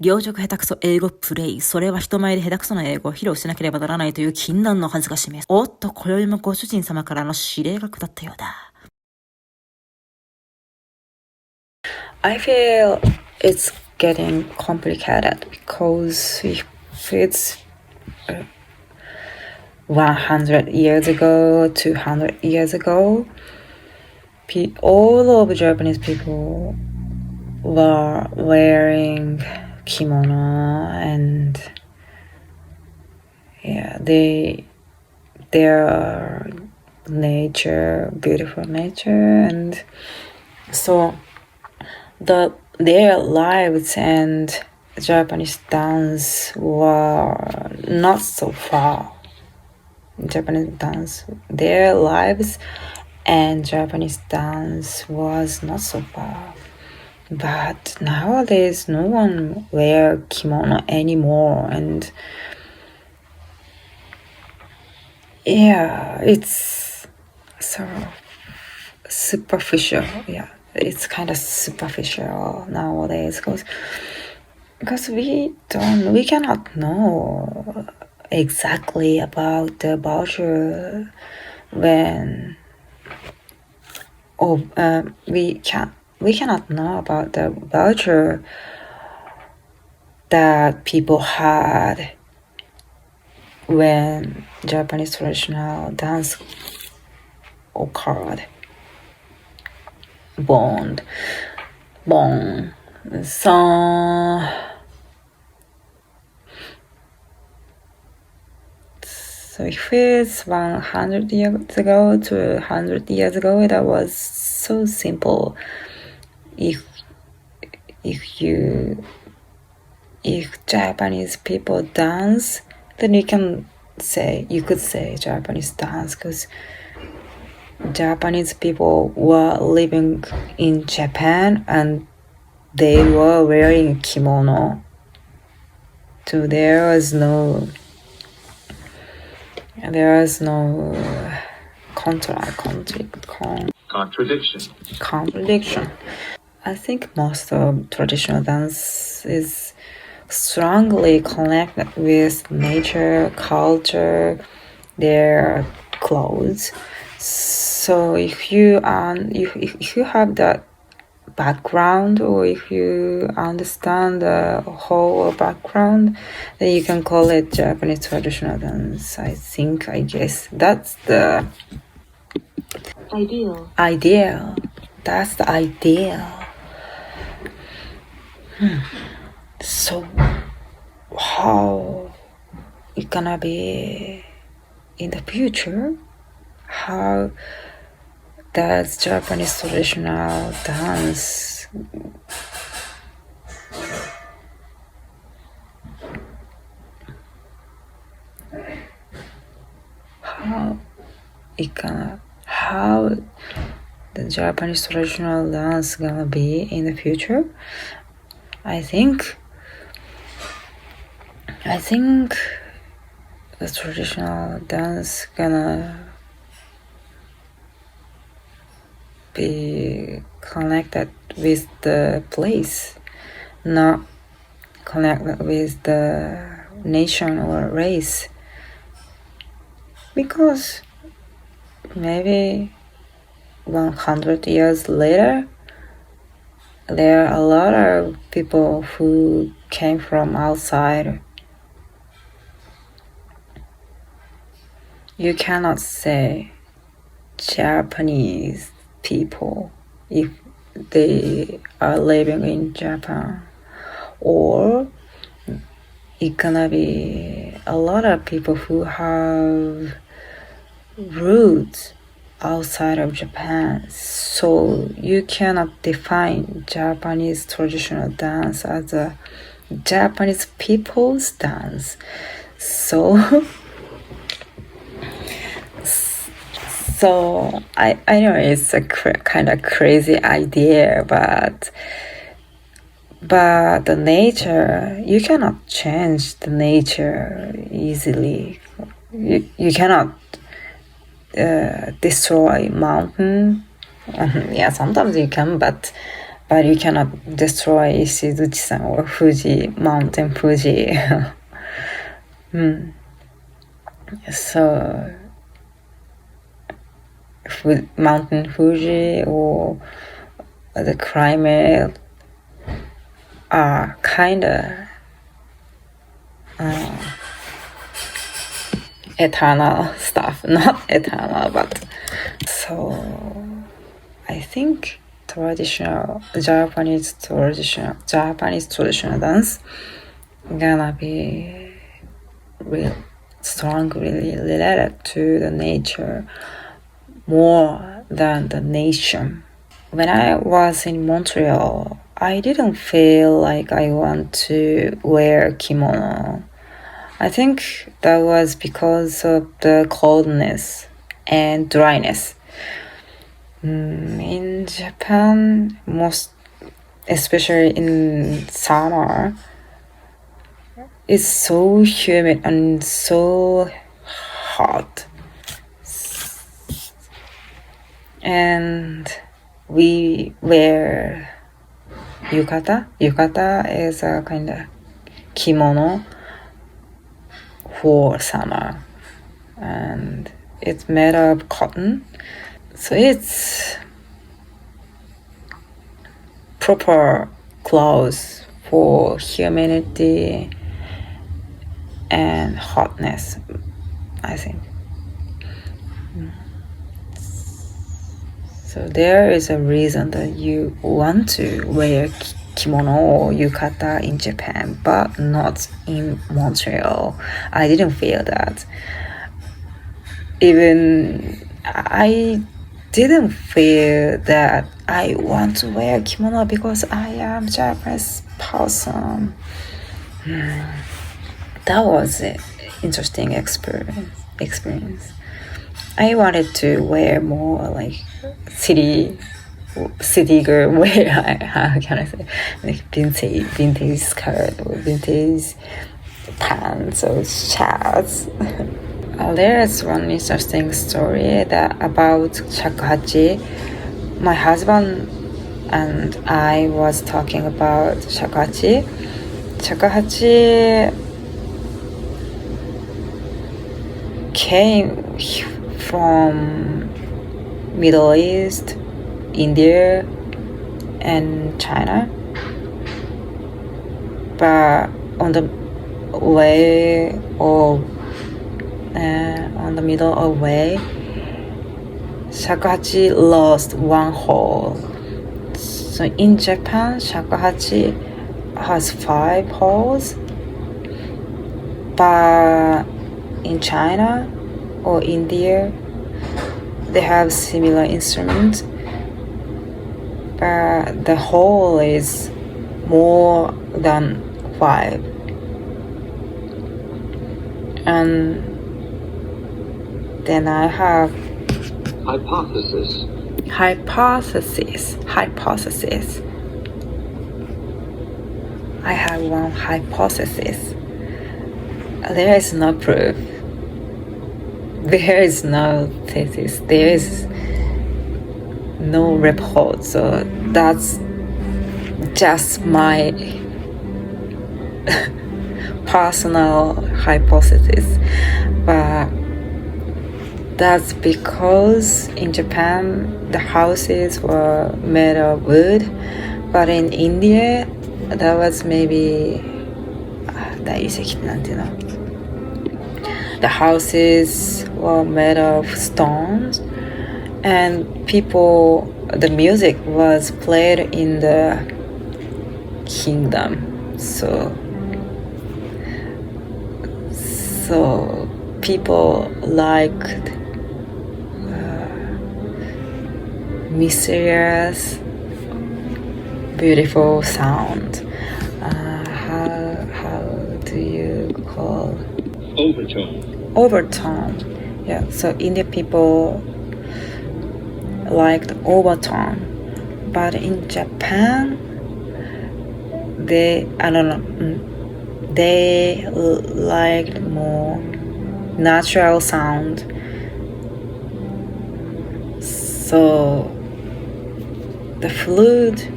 病弱下手くそ英語プレイ。それは人前で下手くそな英語を披露しなければならないという禁断のはずが示す。おっと、今宵もご主人様からの指令が下ったようだ。I feel it's getting complicated because if it's 100 years ago, 200 years ago, all of Japanese people were wearing kimono and their nature, beautiful nature, and so their lives and Japanese dance were not so far. Japanese dance, their lives and Japanese dance was not so far. But nowadays, no one wear kimono anymore, and it's sort of superficial. It's kind of superficial nowadays because we cannot know exactly about the culture when we cannot know about the culture that people had when Japanese traditional dance occurred. So if it's 100 years ago to 100 years ago, that was so simple. If Japanese people dance, then you could say Japanese dance, because Japanese people were living in Japan and they were wearing kimono. So there was no contradiction. I think most of traditional dance is strongly connected with nature, culture, their clothes. So if you have that background, or if you understand the whole background, then you can call it Japanese traditional dance. I guess that's the ideal. That's the ideal. So how it gonna be in the future? How does Japanese traditional dance how the Japanese traditional dance gonna be in the future? I think the traditional dance gonna be connected with the place, not connected with the nation or race, because maybe 100 years later there are a lot of people who came from outside. You cannot say Japanese people if they are living in Japan, or it gonna be a lot of people who have roots outside of Japan. So you cannot define Japanese traditional dance as a Japanese people's dance. So I know it's a kind of crazy idea, but the nature, you cannot change the nature easily. You cannot destroy mountain. Sometimes you can, but but you cannot destroy Ishizuchi-san or Fuji, Mountain Fuji. So, Mountain Fuji or the climate are kinda eternal stuff. Not eternal, but so I think Japanese traditional dance gonna be real strongly related to the nature more than the nation. When I was in Montreal, I didn't feel like I want to wear kimono. I think that was because of the coldness and dryness. In Japan, especially in summer, it's so humid and so hot. And we wear yukata. Yukata is a kind of kimono for summer. And it's made of cotton. So it's proper clothes for humidity and hotness, I think. So there is a reason that you want to wear kimono or yukata in Japan, but not in Montreal. I didn't feel that. Even I didn't feel that I want to wear kimono because I am Japanese person. That was an interesting experience. I wanted to wear more like city girl wear. How can I say, like vintage skirt or vintage pants or shirts. There's one interesting story that about shakuhachi. My husband and I was talking about shakuhachi. Shakuhachi came from Middle East, India, and China. But on the way or on the middle of way, shakuhachi lost one hole. So in Japan, shakuhachi has 5 holes, but in China or India, they have similar instruments, but the hole is more than 5. And then I have hypothesis. I have one hypothesis. There is no proof. There is no thesis. There is no report. So that's just my personal hypothesis. But that's because in Japan the houses were made of wood, but in India that was maybe the houses were made of stones, and the music was played in the kingdom. So people liked mysterious, beautiful sound. How do you call? Overtone. Yeah. So Indian people liked overtone, but in Japan, they liked more natural sound. So the flute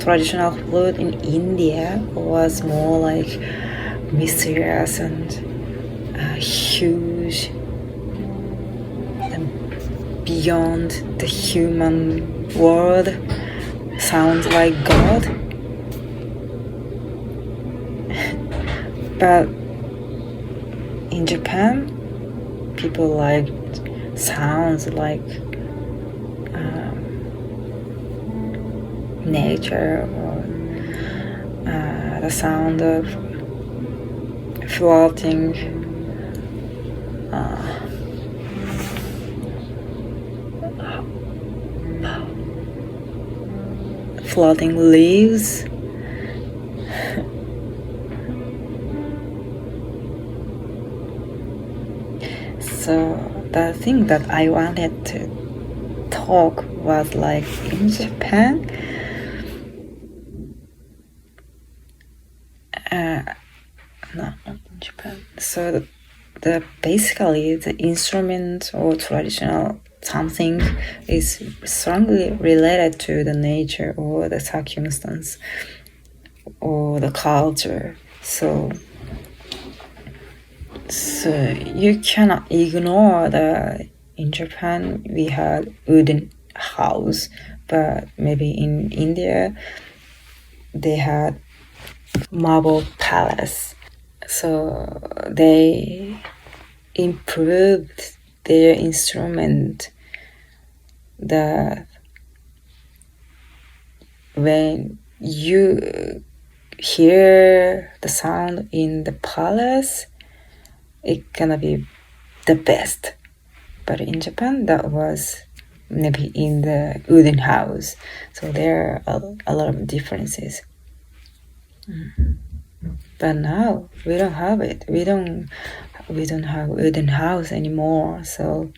traditional flute in India was more like mysterious and huge and beyond the human world, sounds like God. But in Japan, people liked sounds like nature, or the sound of floating floating leaves. So the thing that I wanted to talk was like in Japan, no, not in Japan. So the basically the instrument or traditional something is strongly related to the nature or the circumstance or the culture. So you cannot ignore that in Japan we had wooden house, but maybe in India they had marble palace. So they improved their instrument that when you hear the sound in the palace, it's gonna be the best. But in Japan, that was maybe in the wooden house. So there are a lot of differences. But now we don't have it. We don't have wooden house anymore. So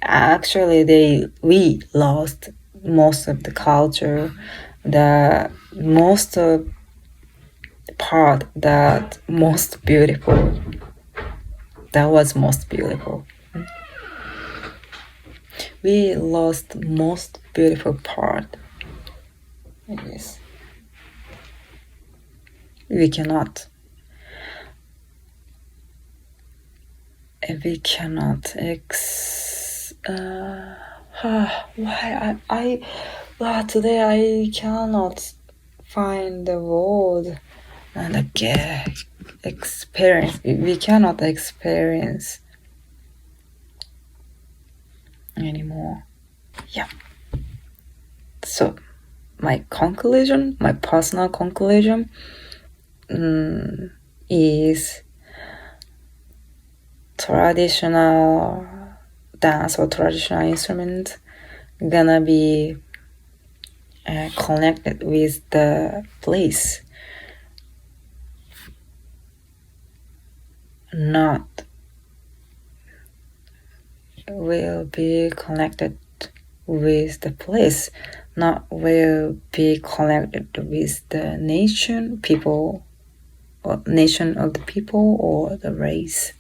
actually, we lost most of the culture. The most part that most beautiful. That was most beautiful. We lost most beautiful part. Yes. We cannot today I cannot find the word and again experience. We cannot experience anymore. Yeah. So my personal conclusion is traditional dance or traditional instrument gonna be connected with the place, not will be connected with the place, not will be connected with the nation of the people or the race.